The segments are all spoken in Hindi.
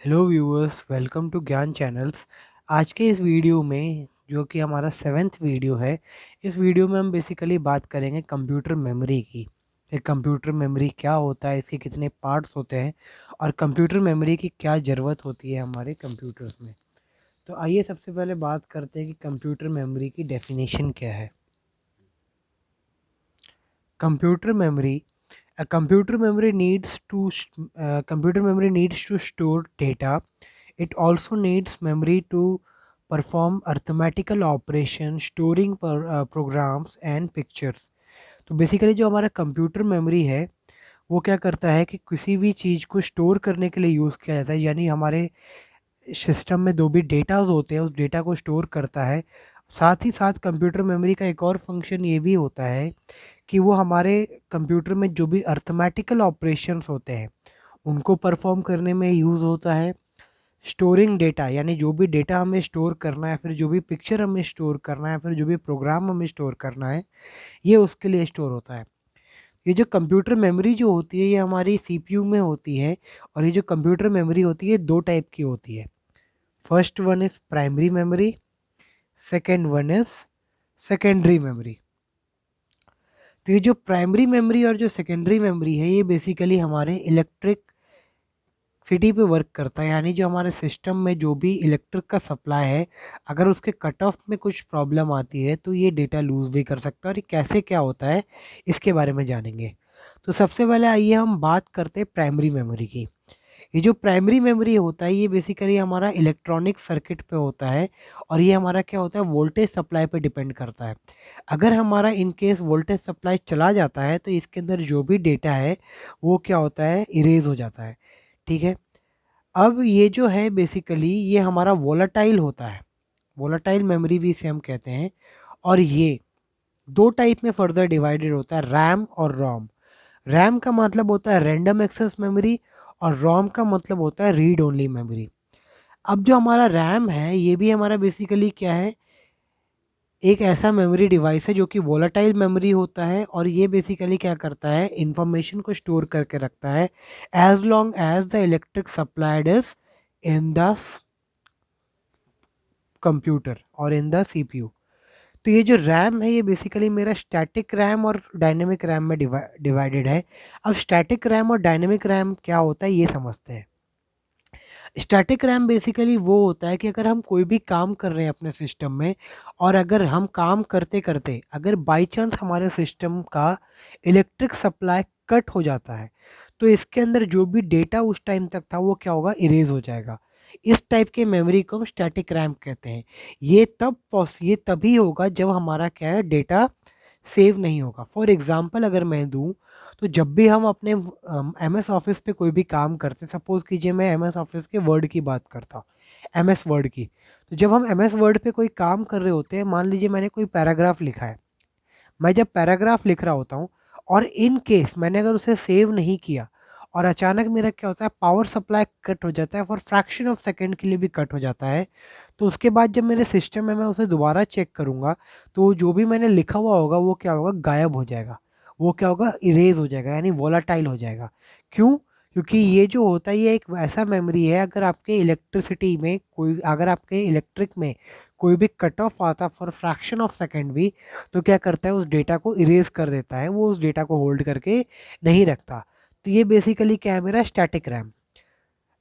हेलो व्यूअर्स, वेलकम टू ज्ञान चैनल्स। आज के इस वीडियो में जो कि हमारा 7th वीडियो है, इस वीडियो में हम बेसिकली बात करेंगे कंप्यूटर मेमोरी की। एक कंप्यूटर मेमोरी क्या होता है, इसके कितने पार्ट्स होते हैं और कंप्यूटर मेमोरी की क्या ज़रूरत होती है हमारे कंप्यूटर्स में। तो आइए सबसे पहले बात करते हैं कि कंप्यूटर मेमोरी की डेफिनेशन क्या है। Computer memory A computer memory needs to computer memory needs to store data. It also needs memory to perform arithmetical operations, storing programs and pictures. तो बेसिकली जो हमारा कंप्यूटर मेमोरी है वो क्या करता है कि किसी भी चीज़ को स्टोर करने के लिए यूज़ किया जाता है, यानी हमारे सिस्टम में जो भी डेटाज होते हैं उस डेटा को स्टोर करता है। साथ ही साथ कंप्यूटर मेमोरी का एक और फंक्शन ये भी होता है कि वो हमारे कंप्यूटर में जो भी अर्थमेटिकल ऑपरेशंस होते हैं उनको परफॉर्म करने में यूज़ होता है। स्टोरिंग डेटा, यानी जो भी डेटा हमें स्टोर करना है, फिर जो भी पिक्चर हमें स्टोर करना है, फिर जो भी प्रोग्राम हमें स्टोर करना है, ये उसके लिए स्टोर होता है। ये जो कंप्यूटर मेमोरी जो होती है ये हमारी सीपीयू में होती है। और ये जो कंप्यूटर मेमोरी होती है दो टाइप की होती है। First one is primary memory, second one is secondary memory. तो ये जो प्राइमरी मेमोरी और जो सेकेंडरी मेमोरी है ये बेसिकली हमारे इलेक्ट्रिक सिटी पे वर्क करता है, यानी जो हमारे सिस्टम में जो भी इलेक्ट्रिक का सप्लाई है, अगर उसके कट ऑफ में कुछ प्रॉब्लम आती है तो ये डेटा लूज़ भी कर सकता है। और ये कैसे क्या होता है इसके बारे में जानेंगे। तो सबसे पहले आइए हम बात करते हैं प्राइमरी मेमोरी की। ये जो प्राइमरी मेमोरी होता है ये बेसिकली हमारा इलेक्ट्रॉनिक सर्किट पे होता है। और ये हमारा क्या होता है, वोल्टेज सप्लाई पे डिपेंड करता है। अगर हमारा इन केस वोल्टेज सप्लाई चला जाता है तो इसके अंदर जो भी डेटा है वो क्या होता है, इरेज हो जाता है। ठीक है। अब ये जो है बेसिकली ये हमारा वोलाटाइल होता है। वोलाटाइल मेमोरी भी इसे हम कहते हैं। और ये दो टाइप में फर्दर डिवाइडेड होता है, रैम और रोम। रैम का मतलब होता है रैंडम एक्सेस मेमोरी और रोम का मतलब होता है रीड ओनली मेमोरी। अब जो हमारा रैम है ये भी हमारा बेसिकली क्या है, एक ऐसा मेमोरी डिवाइस है जो कि वोलाटाइल मेमोरी होता है। और ये बेसिकली क्या करता है, इंफॉर्मेशन को स्टोर करके रखता है as long as the electric supplied is in the computer और इन द सीपीयू। तो ये जो रैम है ये बेसिकली मेरा स्टैटिक रैम और डायनेमिक रैम में डिवाइडेड है। अब स्टैटिक रैम और डायनेमिक रैम क्या होता है ये समझते हैं। स्टैटिक रैम बेसिकली वो होता है कि अगर हम कोई भी काम कर रहे हैं अपने सिस्टम में, और अगर हम काम करते करते अगर बाई चांस हमारे सिस्टम का इलेक्ट्रिक सप्लाई कट हो जाता है तो इसके अंदर जो भी डेटा उस टाइम तक था वो क्या होगा, इरेज हो जाएगा। इस टाइप के मेमोरी को हम स्टैटिक रैम कहते हैं। ये तभी होगा जब हमारा क्या है, डेटा सेव नहीं होगा। फॉर एग्जांपल अगर मैं दूं तो जब भी हम अपने एम एस ऑफिस पे कोई भी काम करते, सपोज कीजिए मैं एम एस ऑफिस के वर्ड की बात करता हूँ, एम एस वर्ड की। तो जब हम एम एस वर्ड पे कोई काम कर रहे होते हैं, मान लीजिए मैंने कोई पैराग्राफ लिखा है, मैं जब पैराग्राफ लिख रहा होता हूँ और इन केस मैंने अगर उसे सेव नहीं किया और अचानक मेरा क्या होता है, पावर सप्लाई कट हो जाता है, फॉर फ्रैक्शन ऑफ सेकेंड के लिए भी कट हो जाता है। तो उसके बाद जब मेरे सिस्टम में मैं उसे दोबारा चेक करूँगा तो जो भी मैंने लिखा हुआ होगा वो क्या होगा, गायब हो जाएगा। वो क्या होगा, इरेज हो जाएगा, यानी वोलाटाइल हो जाएगा। क्यों? क्योंकि ये जो होता है ये एक ऐसा मेमोरी है, अगर आपके इलेक्ट्रिसिटी में कोई, अगर आपके इलेक्ट्रिक में कोई भी कट ऑफ आता फॉर फ्रैक्शन ऑफ सेकेंड भी, तो क्या करता है, उस डेटा को इरेज कर देता है, वो उस डेटा को होल्ड करके नहीं रखता। तो ये बेसिकली क्या है, मेरा स्टैटिक रैम।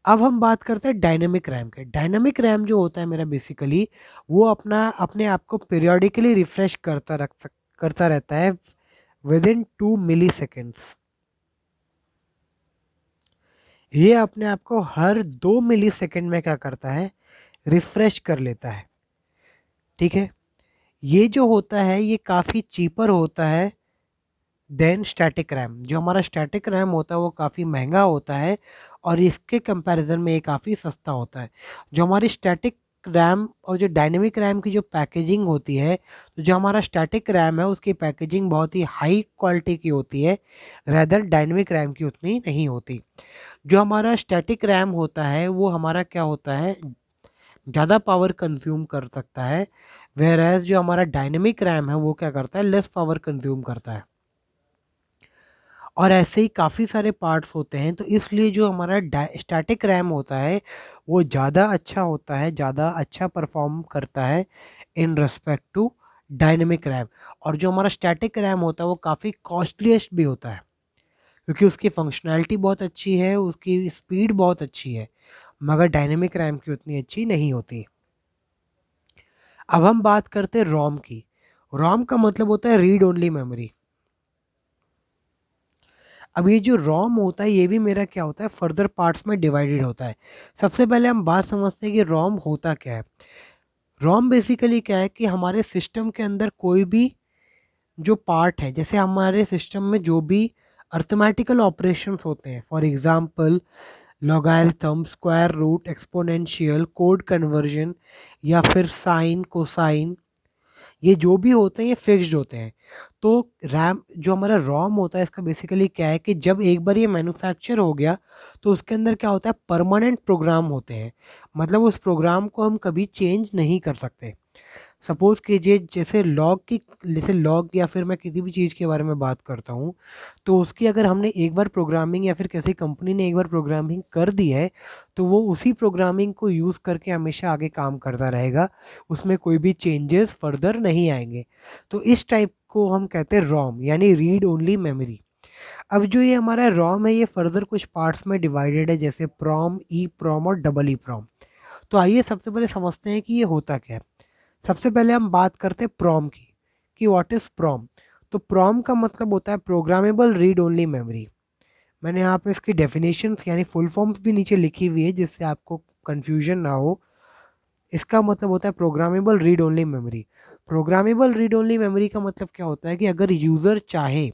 अब हम बात करते हैं डायनेमिक रैम के। डायनेमिक रैम जो होता है मेरा बेसिकली वो अपने आप को पीरियोडिकली रिफ्रेश करता रहता है विद इन 2 मिली सेकेंड्स। ये अपने आप को हर 2 मिली सेकेंड में क्या करता है, रिफ्रेश कर लेता है। ठीक है। ये जो होता है ये काफ़ी चीपर होता है देन स्टैटिक रैम। जो हमारा स्टैटिक रैम होता है वो काफ़ी महंगा होता है और इसके कंपैरिजन में ये काफ़ी सस्ता होता है। जो हमारी स्टैटिक रैम और जो डायनेमिक रैम की जो पैकेजिंग होती है, तो जो हमारा स्टैटिक रैम है उसकी पैकेजिंग बहुत ही हाई क्वालिटी की होती है, रैदर डायनेमिक रैम की उतनी नहीं होती। जो हमारा स्टैटिक रैम होता है वो हमारा क्या होता है, ज़्यादा पावर कंज्यूम कर सकता है, वेयर एज जो हमारा डायनेमिक रैम है वो क्या करता है, लेस पावर कंज्यूम करता है। और ऐसे ही काफ़ी सारे पार्ट्स होते हैं, तो इसलिए जो हमारा स्टैटिक रैम होता है वो ज़्यादा अच्छा होता है, ज़्यादा अच्छा परफॉर्म करता है in respect to dynamic RAM. और जो हमारा स्टैटिक रैम होता है वो काफ़ी कॉस्टलीस्ट भी होता है, क्योंकि उसकी फंक्शनैलिटी बहुत अच्छी है, उसकी स्पीड बहुत अच्छी है, मगर डायनेमिक रैम की उतनी अच्छी नहीं होती। अब हम बात करते हैं रोम की। रोम का मतलब होता है रीड ओनली मेमोरी। अब ये जो रोम होता है ये भी मेरा क्या होता है, फर्दर पार्ट्स में डिवाइडेड होता है। सबसे पहले हम बात समझते हैं कि रोम होता क्या है। रोम बेसिकली क्या है कि हमारे सिस्टम के अंदर कोई भी जो पार्ट है, जैसे हमारे सिस्टम में जो भी अर्थमेटिकल ऑपरेशंस होते हैं, for example logarithm, square root, exponential, code conversion, या फिर साइन, कोसाइन, ये जो भी होते हैं ये फिक्स्ड होते हैं। तो रैम जो हमारा रोम होता है इसका बेसिकली क्या है कि जब एक बार ये मैन्युफैक्चर हो गया तो उसके अंदर क्या होता है, परमानेंट प्रोग्राम होते हैं। मतलब उस प्रोग्राम को हम कभी चेंज नहीं कर सकते। सपोज़ कीजिए जैसे लॉग या फिर मैं किसी भी चीज़ के बारे में बात करता हूँ, तो उसकी अगर हमने एक बार प्रोग्रामिंग या फिर किसी कंपनी ने एक बार प्रोग्रामिंग कर दी है, तो वो उसी प्रोग्रामिंग को यूज़ करके हमेशा आगे काम करता रहेगा, उसमें कोई भी चेंजेस फर्दर नहीं आएंगे। तो इस टाइप को हम कहते हैं रोम, यानी रीड ओनली मेमोरी। अब जो ये हमारा रोम है ये फर्दर कुछ पार्ट्स में डिवाइडेड है, जैसे प्रोम, ई प्रोम और डबल ई प्रोम। तो आइए सबसे पहले समझते हैं कि ये होता क्या है। सबसे पहले हम बात करते हैं प्रॉम की, कि व्हाट इज प्रॉम। तो प्रॉम का मतलब होता है प्रोग्रामेबल रीड ओनली मेमोरी। मैंने यहाँ पे इसकी डेफिनेशंस यानी फुल फॉर्म्स भी नीचे लिखी हुई है जिससे आपको कंफ्यूजन ना हो। इसका मतलब होता है programmable read only memory. Programmable read only memory का मतलब क्या होता है कि अगर यूज़र चाहे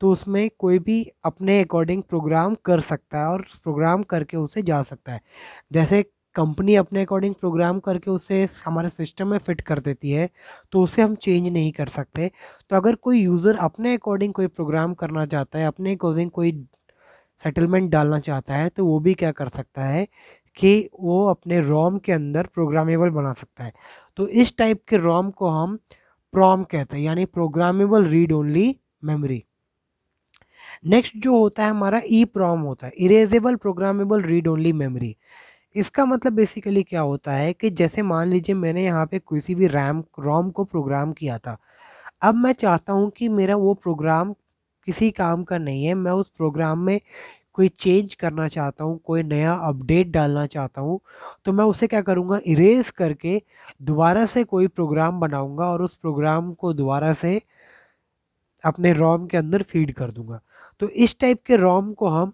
तो उसमें कोई भी अपने अकॉर्डिंग प्रोग्राम कर सकता है और प्रोग्राम करके उसे जा सकता है। जैसे कंपनी अपने अकॉर्डिंग प्रोग्राम करके उसे हमारे सिस्टम में फिट कर देती है, तो उसे हम चेंज नहीं कर सकते। तो अगर कोई यूज़र अपने अकॉर्डिंग कोई प्रोग्राम करना चाहता है, अपने अकॉर्डिंग कोई सेटलमेंट डालना चाहता है, तो वो भी क्या कर सकता है कि वो अपने रोम के अंदर प्रोग्रामेबल बना सकता है। तो इस टाइप के रोम को हम प्रॉम कहते हैं, यानी programmable read only memory. Next जो होता है हमारा ई प्रॉम होता है, erasable programmable read only memory. इसका मतलब बेसिकली क्या होता है कि जैसे मान लीजिए मैंने यहाँ पे किसी भी रैम रोम को प्रोग्राम किया था। अब मैं चाहता हूँ कि मेरा वो प्रोग्राम किसी काम का नहीं है, मैं उस प्रोग्राम में कोई चेंज करना चाहता हूँ, कोई नया अपडेट डालना चाहता हूँ, तो मैं उसे क्या करूँगा, इरेज करके दोबारा से कोई प्रोग्राम बनाऊंगा और उस प्रोग्राम को दोबारा से अपने रोम के अंदर फीड कर दूंगा। तो इस टाइप के रोम को हम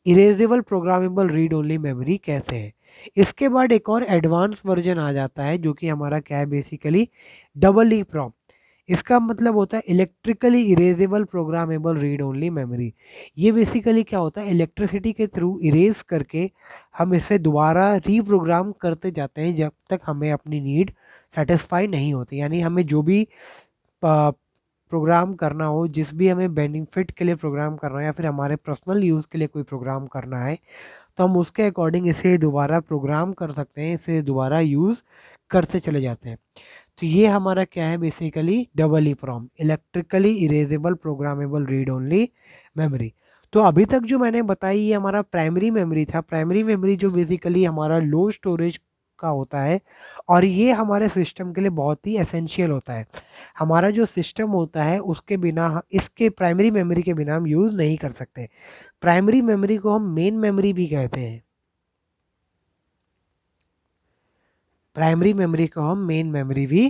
erasable programmable read only memory कहते हैं। इसके बाद एक और एडवांस वर्जन आ जाता है जो कि हमारा क्या है, बेसिकली डबल ई प्रॉम। इसका मतलब होता है electrically erasable programmable read only memory. ये बेसिकली क्या होता है, इलेक्ट्रिसिटी के थ्रू इरेज करके हम इसे दोबारा रीप्रोग्राम करते जाते हैं जब तक हमें अपनी नीड सेटिस्फाई नहीं होती। यानी हमें जो भी प्रोग्राम करना हो, जिस भी हमें बेनिफिट के लिए प्रोग्राम करना है या फिर हमारे पर्सनल यूज़ के लिए कोई प्रोग्राम करना है, तो हम उसके अकॉर्डिंग इसे दोबारा प्रोग्राम कर सकते हैं, इसे दोबारा यूज़ करते चले जाते हैं। तो ये हमारा क्या है, basically double E PROM, electrically erasable programmable read only memory. तो अभी तक जो मैंने बताई ये हमारा प्राइमरी मेमोरी था। प्राइमरी मेमोरी जो बेसिकली हमारा लो स्टोरेज का होता है, और ये हमारे सिस्टम के लिए बहुत ही एसेंशियल होता है। हमारा जो सिस्टम होता है उसके बिना इसके प्राइमरी मेमोरी के बिना हम यूज़ नहीं कर सकते। प्राइमरी मेमोरी को हम मेन मेमोरी भी कहते हैं। प्राइमरी मेमोरी को हम मेन मेमोरी भी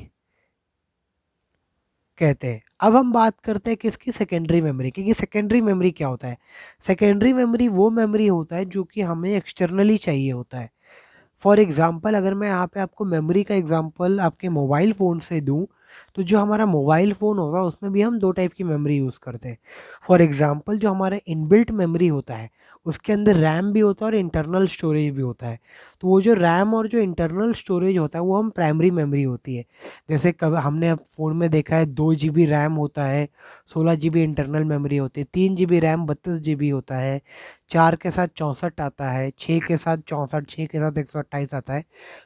कहते हैं। अब हम बात करते हैं किसकी, सेकेंडरी मेमोरी की। कि सेकेंडरी मेमोरी क्या होता है। सेकेंडरी मेमोरी वो मेमोरी होता है जो कि हमें एक्सटर्नली चाहिए होता है। फॉर एग्जांपल अगर मैं यहाँ पे आपको मेमोरी का एग्जांपल आपके मोबाइल फ़ोन से दूँ, तो जो हमारा मोबाइल फ़ोन होगा उसमें भी हम दो टाइप की मेमोरी यूज़ करते हैं। फॉर एग्जांपल जो हमारा इनबिल्ट मेमोरी होता है उसके अंदर रैम भी होता है और इंटरनल स्टोरेज भी होता है। तो वो जो रैम और जो इंटरनल स्टोरेज होता है वो हम प्राइमरी मेमोरी होती है। जैसे कब हमने फ़ोन में देखा है 2 GB रैम होता है, 16 GB इंटरनल मेमोरी होती है, 3 GB रैम 32 GB होता है, 4 के साथ 64 आता है, 6 के साथ 64, 6 के साथ 128 आता है।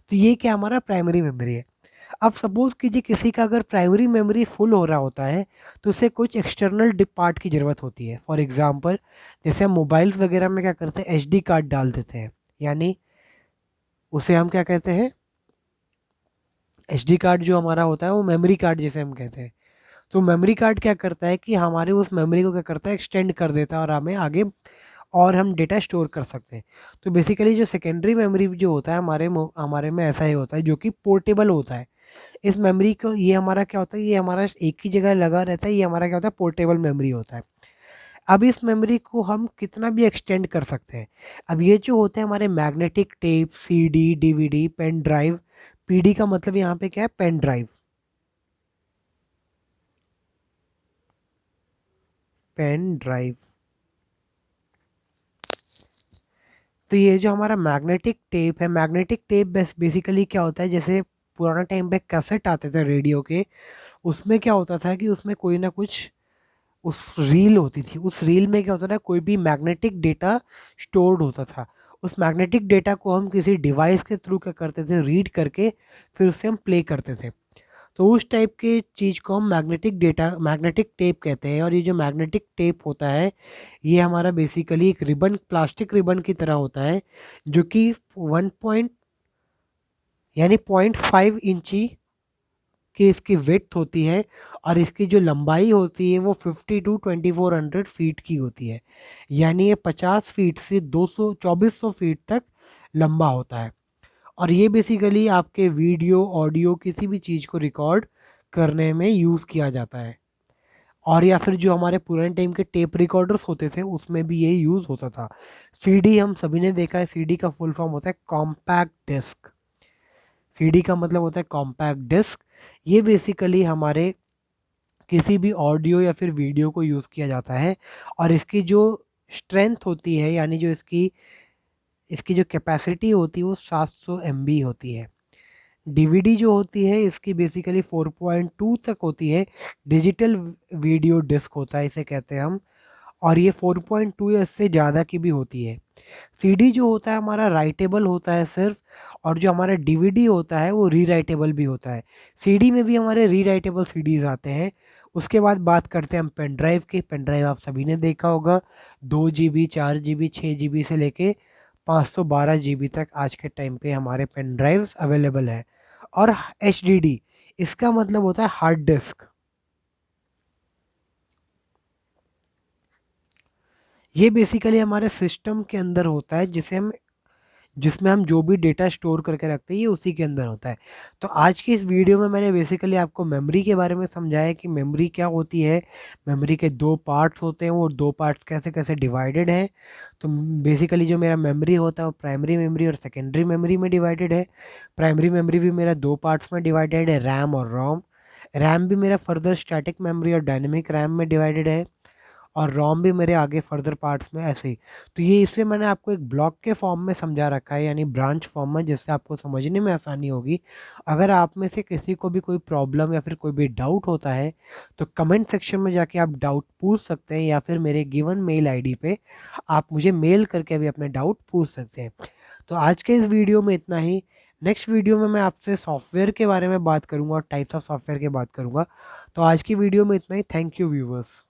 तो ये क्या हमारा प्राइमरी मेमोरी है। अब सपोज कीजिए किसी का अगर प्राइमरी मेमोरी फुल हो रहा होता है तो उसे कुछ एक्सटर्नल पार्ट की ज़रूरत होती है। फॉर एग्जांपल जैसे हम मोबाइल वगैरह में क्या करते हैं, एचडी कार्ड डाल देते हैं, यानी उसे हम क्या कहते हैं, एचडी कार्ड जो हमारा होता है वो मेमोरी कार्ड जैसे हम कहते हैं। तो मेमोरी कार्ड क्या करता है कि हमारे उस मेमोरी को क्या करता है, एक्सटेंड कर देता है और हमें आगे और हम डेटा स्टोर कर सकते हैं। तो बेसिकली जो सेकेंडरी मेमोरी जो होता है हमारे में ऐसा ही होता है जो कि पोर्टेबल होता है। इस मेमोरी को ये हमारा क्या होता है, ये हमारा एक ही जगह लगा रहता है, ये हमारा क्या होता है, पोर्टेबल मेमोरी होता है। अब इस मेमोरी को हम कितना भी एक्सटेंड कर सकते हैं। अब ये जो होते हैं हमारे magnetic tape, CD, DVD, pen drive, PD का मतलब यहाँ पे क्या है, पेन ड्राइव, पेन ड्राइव। तो ये जो हमारा मैग्नेटिक टेप है, मैग्नेटिक टेप बेसिकली क्या होता है, जैसे पुराना टाइम पे कैसेट आते थे रेडियो के, उसमें क्या होता था कि उसमें कोई ना कुछ उस रील होती थी, उस रील में क्या होता था, कोई भी मैग्नेटिक डेटा स्टोर्ड होता था। उस मैग्नेटिक डेटा को हम किसी डिवाइस के थ्रू क्या करते थे, रीड करके फिर उससे हम प्ले करते थे। तो उस टाइप के चीज़ को हम मैग्नेटिक डेटा, मैग्नेटिक टेप कहते हैं। और ये जो मैग्नेटिक टेप होता है ये हमारा बेसिकली एक रिबन, प्लास्टिक रिबन की तरह होता है, जो कि 1 यानी 0.5 इंची की इसकी विड्थ होती है, और इसकी जो लंबाई होती है वो 50 to 2400 फीट की होती है। यानी ये 50 फीट से 2400 फीट तक लंबा होता है। और ये बेसिकली आपके वीडियो, ऑडियो, किसी भी चीज़ को रिकॉर्ड करने में यूज़ किया जाता है। और या फिर जो हमारे पुराने टाइम के टेप रिकॉर्डर्स होते थे उसमें भी ये यूज़ होता था। सीडी हम सभी ने देखा है, सीडी का फुल फॉर्म होता है कॉम्पैक्ट डिस्क। सीडी का मतलब होता है कॉम्पैक्ट डिस्क। ये बेसिकली हमारे किसी भी ऑडियो या फिर वीडियो को यूज़ किया जाता है। और इसकी जो स्ट्रेंथ होती है, यानी जो इसकी इसकी जो कैपेसिटी होती है वो 700 MB होती है। डीवीडी जो होती है इसकी बेसिकली 4.2 तक होती है। डिजिटल वीडियो डिस्क होता है इसे कहते हैं हम। और ये 4.2 या इससे ज़्यादा की भी होती है। सीडी जो होता है हमारा राइटेबल होता है सिर्फ, और जो हमारा डीवीडी होता है वो री राइटेबल भी होता है। सीडी में भी हमारे री राइटेबल सीडीज आते हैं। उसके बाद बात करते हैं हम पेन ड्राइव की। पेन ड्राइव आप सभी ने देखा होगा, 2 GB, 4 GB, 6 GB से लेके 512 GB तक आज के टाइम पे हमारे पेन ड्राइव्स अवेलेबल है। और एच इसका मतलब होता है हार्ड डिस्क। ये बेसिकली हमारे सिस्टम के अंदर होता है जिसे हम, जिसमें हम जो भी डेटा स्टोर करके रखते हैं ये उसी के अंदर होता है। तो आज की इस वीडियो में मैंने बेसिकली आपको मेमोरी के बारे में समझाया कि मेमोरी क्या होती है, मेमोरी के दो पार्ट्स होते हैं, वो दो पार्ट्स कैसे कैसे डिवाइडेड हैं। तो बेसिकली जो मेरा मेमोरी होता है वो प्राइमरी मेमोरी और सेकेंडरी मेमोरी में डिवाइडेड है। प्राइमरी मेमोरी भी मेरा दो पार्ट्स में डिवाइडेड है, रैम और रोम। रैम भी मेरा फर्दर स्टैटिक मेमोरी और डायनेमिक रैम में डिवाइडेड है, और रोम भी मेरे आगे फर्दर पार्ट्स में ऐसे ही। तो ये इसलिए मैंने आपको एक ब्लॉक के फॉर्म में समझा रखा है, यानी ब्रांच फॉर्म में, जिससे आपको समझने में आसानी होगी। अगर आप में से किसी को भी कोई प्रॉब्लम या फिर कोई भी डाउट होता है तो कमेंट सेक्शन में जाके आप डाउट पूछ सकते हैं, या फिर मेरे गिवन मेल आईडी पे आप मुझे मेल करके भी अपने डाउट पूछ सकते हैं। तो आज के इस वीडियो में इतना ही। नेक्स्ट वीडियो में मैं आपसे सॉफ्टवेयर के बारे में बात करूंगा और टाइप्स ऑफ सॉफ्टवेयर की बात करूंगा। तो आज की वीडियो में इतना ही। Thank you viewers.